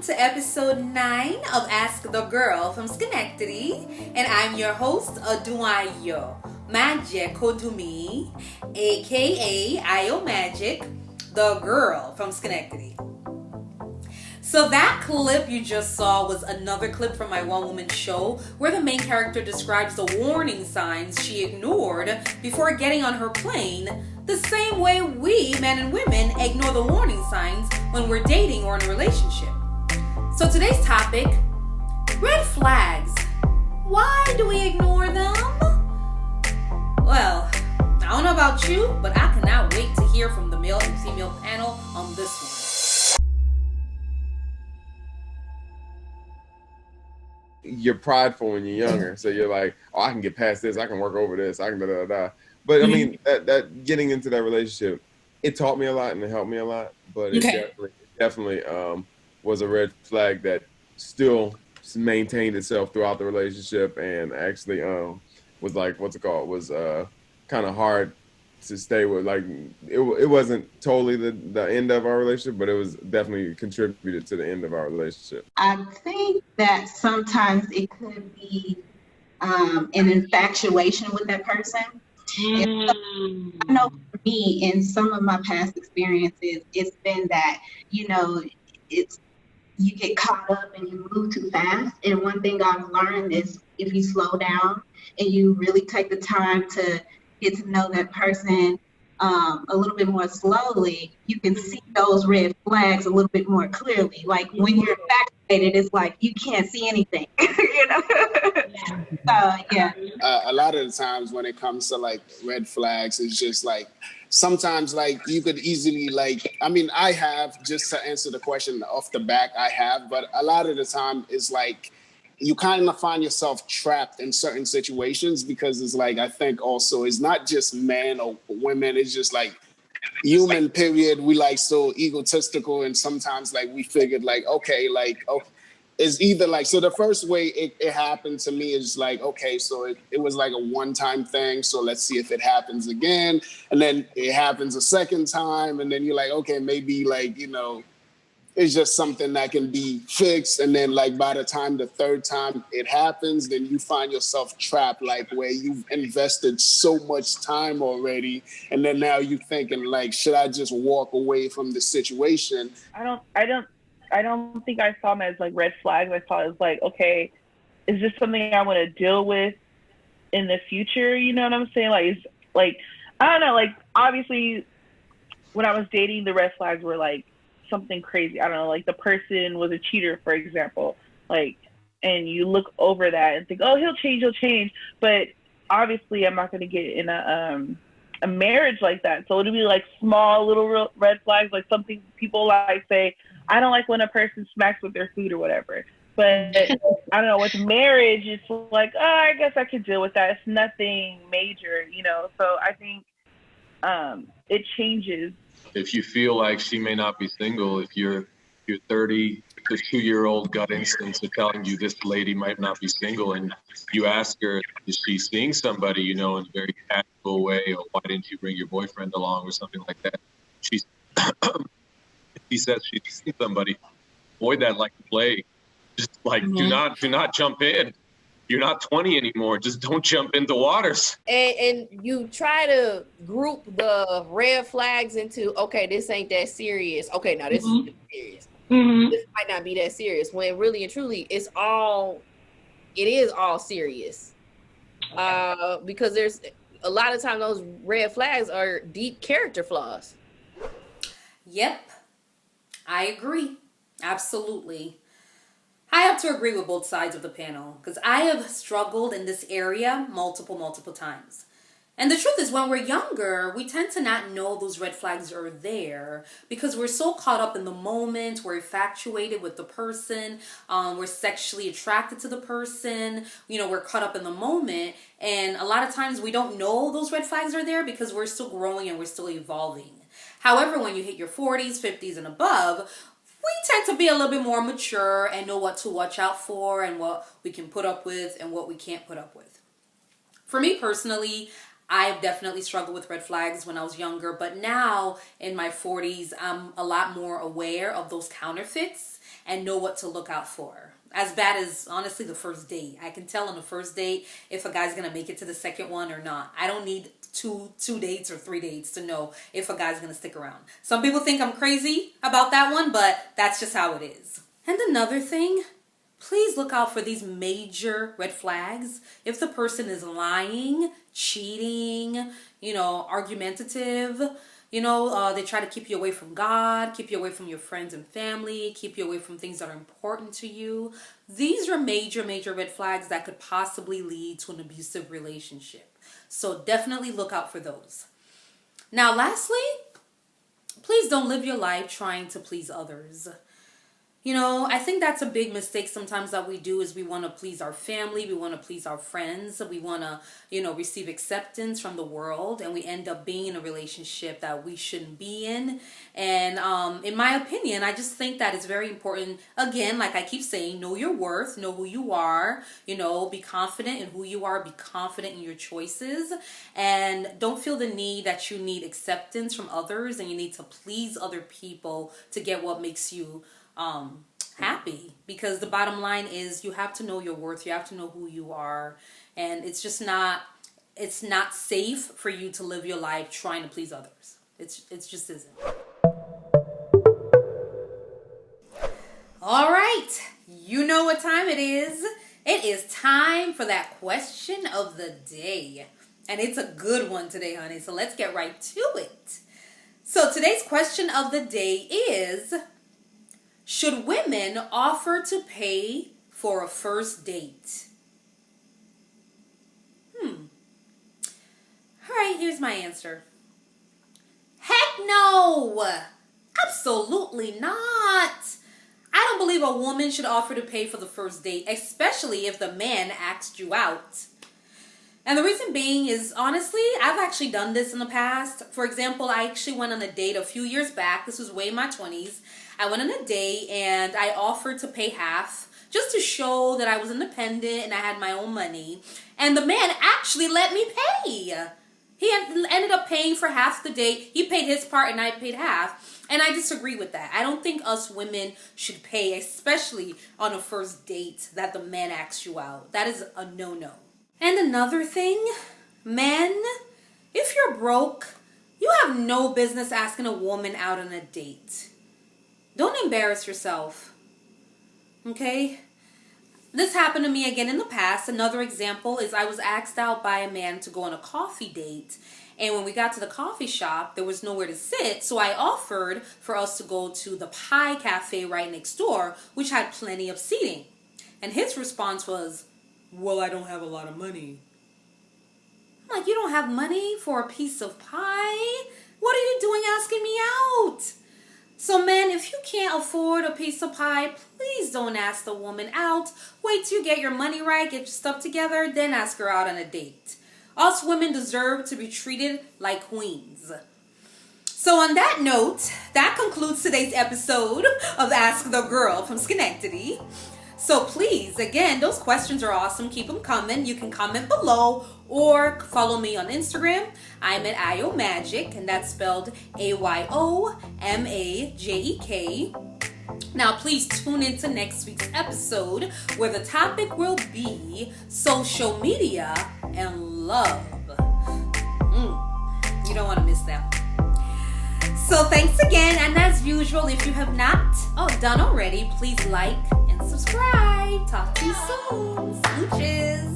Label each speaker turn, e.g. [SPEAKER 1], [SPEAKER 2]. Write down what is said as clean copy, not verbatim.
[SPEAKER 1] to episode 9 of Ask the Girl from Schenectady. And I'm your host, Aduayo Magic Kodumi, aka Ayo Magic, the girl from Schenectady. So that clip you just saw was another clip from my one-woman show where the main character describes the warning signs she ignored before getting on her plane, the same way we, men and women, ignore the warning signs when we're dating or in a relationship. So today's topic, red flags. Why do we ignore them? Well, I don't know about you, but I cannot wait to hear from the male and female panel on this one.
[SPEAKER 2] You're prideful when you're younger, so you're like, oh, I can get past this, I can work over this, I can da. But I mean, that getting into that relationship, it taught me a lot and it helped me a lot. But it definitely was a red flag that still maintained itself throughout the relationship, and actually was like, was kind of hard to stay with. Like it wasn't totally the end of our relationship, but it was definitely contributed to the end of our relationship.
[SPEAKER 3] I think that sometimes it could be an infatuation with that person. And I know for me, in some of my past experiences, it's been that, you get caught up and you move too fast. And one thing I've learned is if you slow down and you really take the time to get to know that person a little bit more slowly, you can see those red flags a little bit more clearly. Like when you're infatuated, it's like you can't see anything, So yeah.
[SPEAKER 4] A lot of the times when it comes to like red flags, it's just like sometimes like you could easily I have, just to answer the question off the back, I have, but a lot of the time it's like you kind of find yourself trapped in certain situations because it's like, I think also it's not just men or women, it's just like human period. We like so egotistical, and sometimes like we figured like, okay, like, oh, it's either like, so the first way it happened to me is like, okay, so it was like a one-time thing, so let's see if it happens again, and then it happens a second time, and then you're like, okay, maybe like, it's just something that can be fixed. And then like by the time the third time it happens, then you find yourself trapped, like where you've invested so much time already. And then now you're thinking like, should I just walk away from the situation?
[SPEAKER 5] I don't think I saw them as like red flags. I saw it as like, okay, is this something I want to deal with in the future? You know what I'm saying? Like, it's like, I don't know, like obviously when I was dating, the red flags were like something crazy. I don't know, like the person was a cheater, for example, like, and you look over that and think, oh, he'll change. But obviously I'm not going to get in a marriage like that. So it'll be like small little red flags, like something people like say, I don't like when a person smacks with their food or whatever. But I don't know, with marriage, it's like, oh, I guess I could deal with that. It's nothing major, So I think it changes.
[SPEAKER 6] If you feel like she may not be single, if your 32-year-old gut instincts are telling you this lady might not be single, and you ask her, is she seeing somebody, in a very casual way, or why didn't you bring your boyfriend along or something like that? She says she's seeing somebody, avoid that like the plague. Just like, do not jump in. You're not 20 anymore. Just don't jump into waters.
[SPEAKER 7] And you try to group the red flags into, okay, this ain't that serious. Okay, now this is serious. This might not be that serious. When really and truly, it is all serious. Because there's a lot of times those red flags are deep character flaws.
[SPEAKER 1] Yep, I agree. Absolutely. I have to agree with both sides of the panel because I have struggled in this area multiple times. And the truth is, when we're younger, we tend to not know those red flags are there because we're so caught up in the moment. We're infatuated with the person. We're sexually attracted to the person. We're caught up in the moment. And a lot of times we don't know those red flags are there because we're still growing and we're still evolving. However, when you hit your 40s, 50s, and above, we tend to be a little bit more mature and know what to watch out for and what we can put up with and what we can't put up with. For me personally, I have definitely struggled with red flags when I was younger, but now in my 40s, I'm a lot more aware of those counterfeits and know what to look out for. As bad as, honestly, the first date. I can tell on the first date if a guy's going to make it to the second one or not. I don't need two dates or 3 dates to know if a guy's going to stick around. Some people think I'm crazy about that one, but that's just how it is. And another thing, please look out for these major red flags. If the person is lying, cheating, argumentative, they try to keep you away from God, keep you away from your friends and family, keep you away from things that are important to you. These are major, major red flags that could possibly lead to an abusive relationship. So definitely look out for those. Now, lastly, please don't live your life trying to please others. I think that's a big mistake sometimes that we do is we want to please our family. We want to please our friends. We want to, receive acceptance from the world. And we end up being in a relationship that we shouldn't be in. And in my opinion, I just think that it's very important. Again, like I keep saying, know your worth, know who you are, be confident in who you are, be confident in your choices. And don't feel the need that you need acceptance from others and you need to please other people to get what makes you happy, because the bottom line is you have to know your worth, you have to know who you are, and it's not safe for you to live your life trying to please others. It just isn't. All right, you know what time it is. It is time for that question of the day, and it's a good one today, honey, so let's get right to it. So today's question of the day is: should women offer to pay for a first date? All right, here's my answer. Heck no! Absolutely not! I don't believe a woman should offer to pay for the first date, especially if the man asked you out. And the reason being is, honestly, I've actually done this in the past. For example, I actually went on a date a few years back. This was way in my 20s. I went on a date and I offered to pay half just to show that I was independent and I had my own money. And the man actually let me pay. He ended up paying for half the date. He paid his part and I paid half. And I disagree with that. I don't think us women should pay, especially on a first date that the man asks you out. That is a no-no. And another thing, men, if you're broke, you have no business asking a woman out on a date. Don't embarrass yourself, okay? This happened to me again in the past. Another example is I was asked out by a man to go on a coffee date. And when we got to the coffee shop, there was nowhere to sit. So I offered for us to go to the Pie Cafe right next door, which had plenty of seating. And his response was, well, I don't have a lot of money. I'm like, you don't have money for a piece of pie? What are you doing asking me out? So men, if you can't afford a piece of pie, please don't ask the woman out. Wait till you get your money right, get your stuff together, then ask her out on a date. Us women deserve to be treated like queens. So on that note, that concludes today's episode of Ask the Girl from Schenectady. So please, again, those questions are awesome. Keep them coming. You can comment below or follow me on Instagram. I'm at IOMagic, and that's spelled AYOMAJEK. Now, please tune into next week's episode where the topic will be social media and love. You don't want to miss that one. So thanks again, and as usual, if you have not done already, please like and subscribe. Talk to you soon. Smooches.